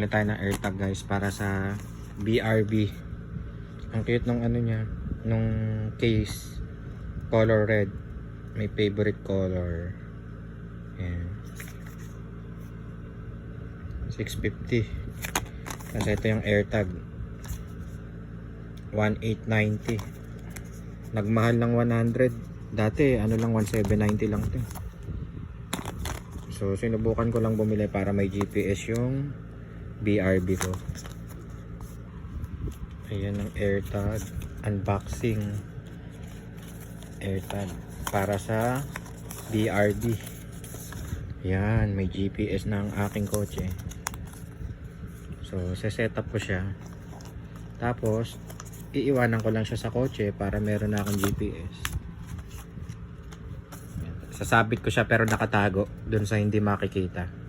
Bili tayo ng AirTag guys para sa BRB. Ang cute nung ano niya, nung case, color red. May favorite color. Ayan. 650. Kasi ito yung AirTag. 1890. Nagmahal ng 100. Dati ano lang 1790 lang 'to. So sinubukan ko lang bumili para may GPS yung BRB ko. Ayan ang AirTag. Unboxing. AirTag para sa BRB. Yan, may GPS na ang aking kotse. So set up ko siya. Tapos iiwanan ko lang siya sa kotse para meron na akong GPS. Sasabit ko siya pero nakatago dun sa hindi makikita.